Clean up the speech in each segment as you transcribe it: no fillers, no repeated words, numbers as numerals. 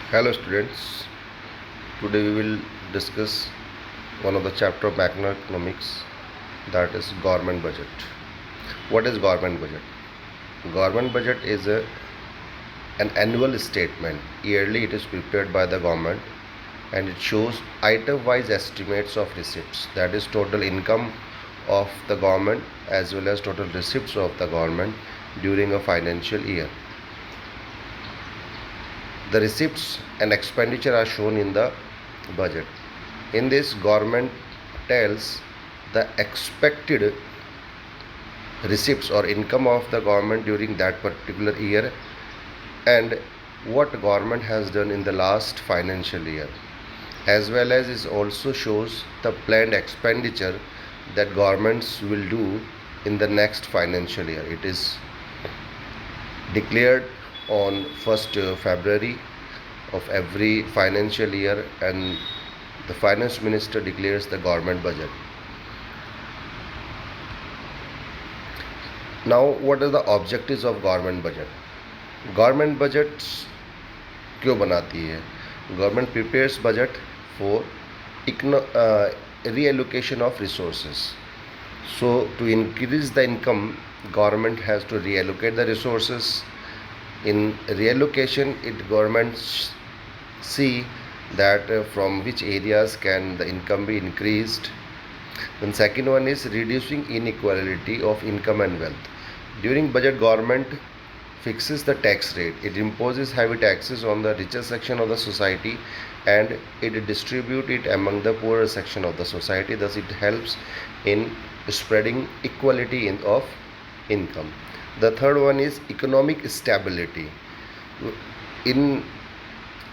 Hello students, today we will discuss one of the chapter of macroeconomics, that is government budget. What is government budget? Government budget is an annual statement. Yearly it is prepared by the government and it shows item wise estimates of receipts, that is total income of the government as well as total receipts of the government during a financial year. The receipts and expenditure are shown in the budget. In this, government tells the expected receipts or income of the government during that particular year and what government has done in the last financial year, as well as it also shows the planned expenditure that governments will do in the next financial year. It is declared on 1st February of every financial year, and the finance minister declares the government budget. Now, what are the objectives of government budget? Government budgets क्यों बनाती है? Government prepares budget for reallocation of resources. So, to increase the income, government has to reallocate the resources. In reallocation, governments see that from which areas can the income be increased. Then second one is reducing inequality of income and wealth. During budget, government fixes the tax rate. It imposes heavy taxes on the richer section of the society and it distributes it among the poorer section of the society. Thus, it helps in spreading equality of income. The third one is economic stability. In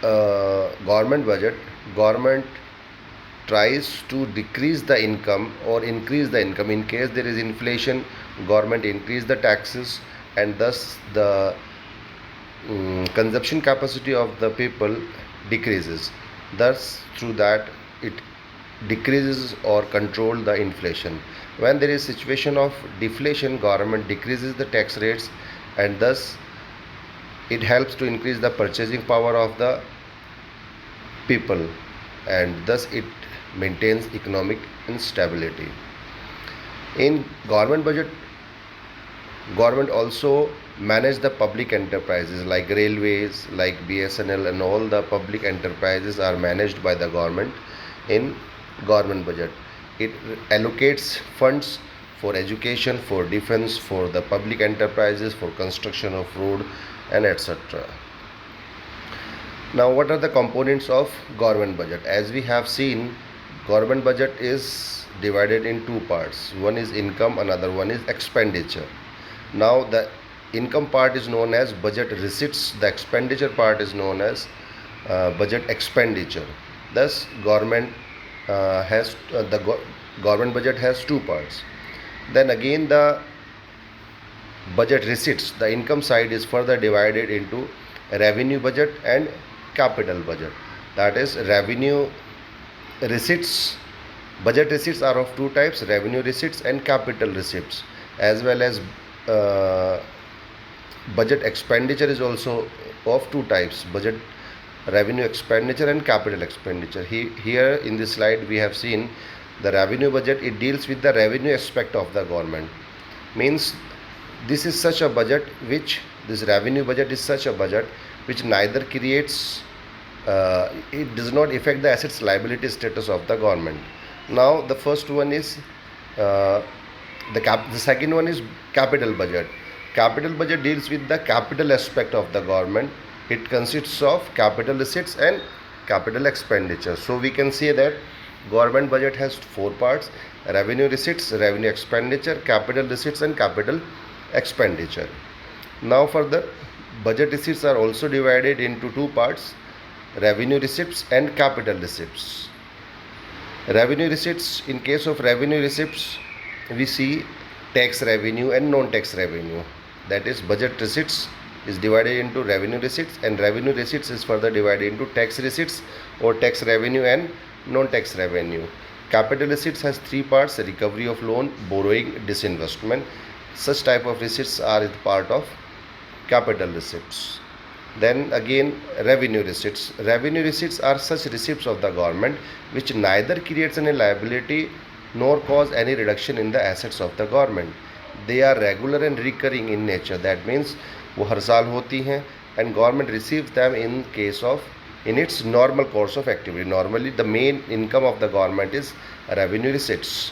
government budget, government tries to decrease the income or increase the income. In case there is inflation, government increase the taxes and thus the consumption capacity of the people decreases. Thus, through that, it decreases or control the inflation. When there is situation of deflation, government decreases the tax rates and thus it helps to increase the purchasing power of the people and thus it maintains economic instability. In government budget, government also manage the public enterprises like railways, like BSNL, and all the public enterprises are managed by the government in government budget. It allocates funds for education, for defense, for the public enterprises, for construction of road and etc. Now, what are the components of government budget? As we have seen, government budget is divided in two parts. One is income, another one is expenditure. Now, the income part is known as budget receipts, the expenditure part is known as budget expenditure. Thus, government government budget has two parts. Then again, the budget receipts, the income side, is further divided into revenue budget and capital budget. That is, revenue receipts, budget receipts are of two types: revenue receipts and capital receipts, as well as budget expenditure is also of two types: budget revenue expenditure and capital expenditure. Here in this slide we have seen the revenue budget. It deals with the revenue aspect of the government. Means this is such a budget which, this revenue budget is such a budget which neither creates, it does not affect the assets liability status of the government. Now the first one is the second one is capital budget. Capital budget deals with the capital aspect of the government. It consists of capital receipts and capital expenditure. So we can say that government budget has four parts: revenue receipts, revenue expenditure, capital receipts and capital expenditure. Now further, budget receipts are also divided into two parts: revenue receipts and capital receipts. Revenue receipts, in case of revenue receipts, we see tax revenue and non-tax revenue. That is, budget receipts is divided into revenue receipts and revenue receipts is further divided into tax receipts or tax revenue and non-tax revenue. Capital receipts has three parts: recovery of loan, borrowing, disinvestment. Such type of receipts are part of capital receipts. Then again, revenue receipts. Revenue receipts are such receipts of the government which neither creates any liability nor cause any reduction in the assets of the government. They are regular and recurring in nature. That means वो हर साल होती हैं and government receives them in its normal course of activity. Normally the main income of the government is revenue receipts.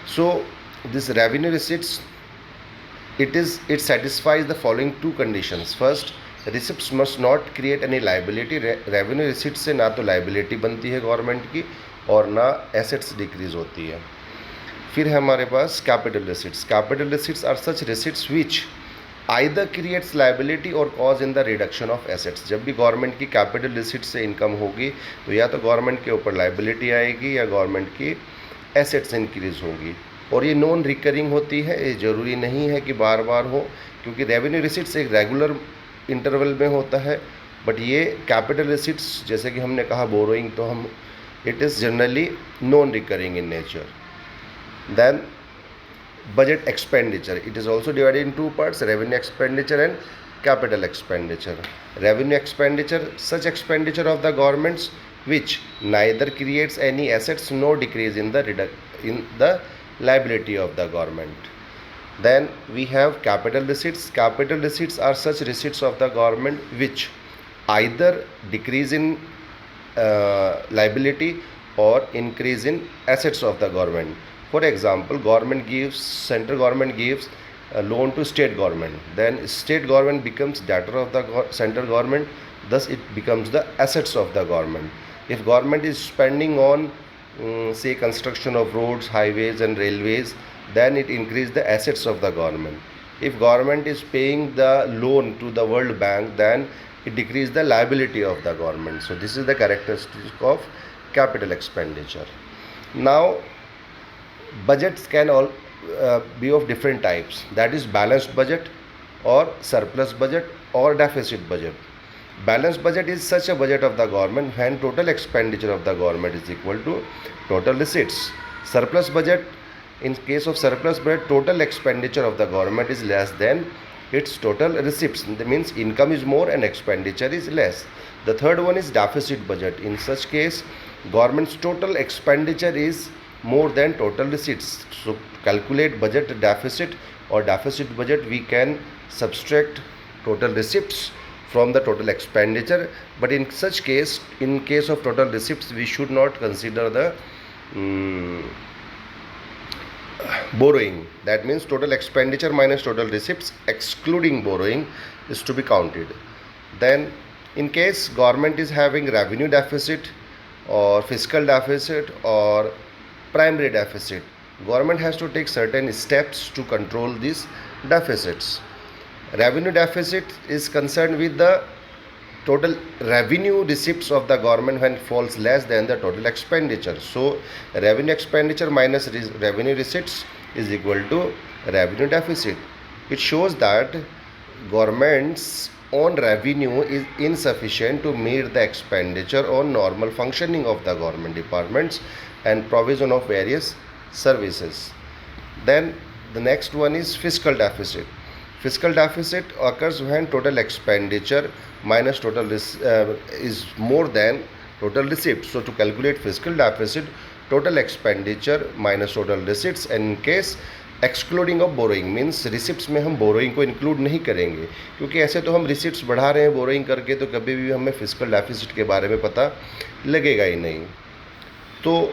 So this revenue receipts, it satisfies the following two conditions. First, receipts must not create any liability. Revenue receipt से ना तो liability बनती है government की और ना assets decrease होती है. फिर है हमारे पास capital receipts. Capital receipts are such receipts which either creates liability or cause in the reduction of assets. जब भी गवर्नमेंट की कैपिटल रिसिप्ट से इनकम होगी तो या तो गवर्नमेंट के ऊपर लाइबिलिटी आएगी या गवर्नमेंट की एसेट्स इंक्रीज होगी. और ये नॉन रिकरिंग होती है, ये ज़रूरी नहीं है कि बार बार हो, क्योंकि रेवेन्यू रिसिप्ट्स एक रेगुलर इंटरवल में होता है. बट ये कैपिटल रिसिप्ट्स, जैसे कि हमने कहा बोरोइंग, तो हम it is generally non recurring in nature. Then budget expenditure, it is also divided in two parts: revenue expenditure and capital expenditure. Revenue expenditure, such expenditure of the governments which neither creates any assets nor decrease in the liability of the government. Then we have capital receipts. Capital receipts are such receipts of the government which either decrease in liability or increase in assets of the government. For example, central government gives a loan to state government. Then state government becomes debtor of the central government. Thus, it becomes the assets of the government. If government is spending on, say, construction of roads, highways, and railways, then it increases the assets of the government. If government is paying the loan to the World Bank, then it decreases the liability of the government. So this is the characteristic of capital expenditure. Now, budgets can all be of different types, that is balanced budget or surplus budget or deficit budget. Balanced budget is such a budget of the government when total expenditure of the government is equal to total receipts. Surplus budget, in case of surplus budget, total expenditure of the government is less than its total receipts. That means income is more and expenditure is less. The third one is deficit budget. In such case, government's total expenditure is more than total receipts. So calculate budget deficit or deficit budget, we can subtract total receipts from the total expenditure. But in such case, in case of total receipts, we should not consider the borrowing. That means total expenditure minus total receipts excluding borrowing is to be counted. Then in case government is having revenue deficit or fiscal deficit or primary deficit, government has to take certain steps to control these deficits. Revenue deficit is concerned with the total revenue receipts of the government when falls less than the total expenditure. So revenue expenditure minus revenue receipts is equal to revenue deficit. It shows that government's own revenue is insufficient to meet the expenditure on normal functioning of the government departments and provision of various services. Then the next one is fiscal deficit. Fiscal deficit occurs when total expenditure minus total is more than total receipts. So to calculate fiscal deficit, total expenditure minus total receipts, and in case excluding of borrowing means receipts में हम borrowing को include नहीं करेंगे, क्योंकि ऐसे तो हम receipts बढ़ा रहे हैं बोरोइंग करके, तो कभी भी हमें फिजिकल डेफिसिट के बारे में पता लगेगा ही नहीं. तो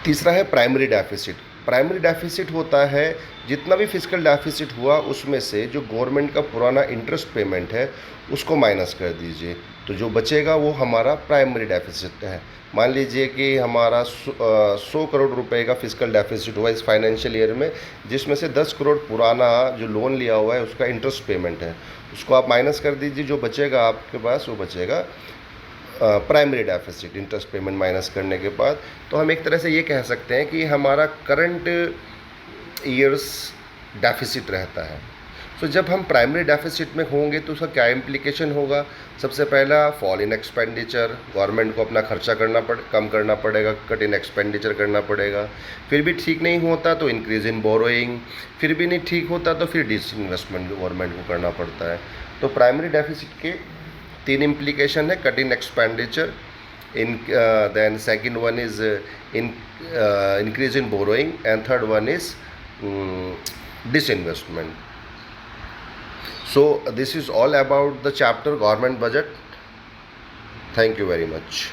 तीसरा है प्राइमरी डेफिसिट. प्राइमरी डेफिसिट होता है जितना भी फिजिकल डेफिसिट हुआ उसमें से जो गवर्नमेंट का पुराना इंटरेस्ट पेमेंट है उसको माइनस कर दीजिए, तो जो बचेगा वो हमारा प्राइमरी डेफिसिट है. मान लीजिए कि हमारा 100 करोड़ रुपए का फिजिकल डेफिसिट हुआ इस फाइनेंशियल ईयर में, जिसमें से 10 करोड़ पुराना जो लोन लिया हुआ है उसका इंटरेस्ट पेमेंट है, उसको आप माइनस कर दीजिए. जो बचेगा आपके पास वो बचेगा primary deficit, interest payment minus करने के बाद. तो हम एक तरह से ये कह सकते हैं कि हमारा करंट ईयर्स डेफिसिट रहता है. सो जब हम प्राइमरी डेफिसिट में होंगे तो उसका क्या इम्प्लीकेशन होगा? सबसे पहला फॉल इन एक्सपेंडिचर, गवर्नमेंट को अपना खर्चा कम करना पड़ेगा, कट इन एक्सपेंडिचर करना पड़ेगा। फिर भी ठीक नहीं होता तो इंक्रीज इन बोरोइंग, फिर भी नहीं ठीक होता तो फिर डिसइन्वेस्टमेंट गवर्नमेंट को करना पड़ता है। तो प्राइमरी डेफिसिट के 3 इम्प्लीकेशन है, cut in expenditure, then second one is increase in borrowing, and third one is disinvestment. So this is all about the chapter government budget. Thank you very much.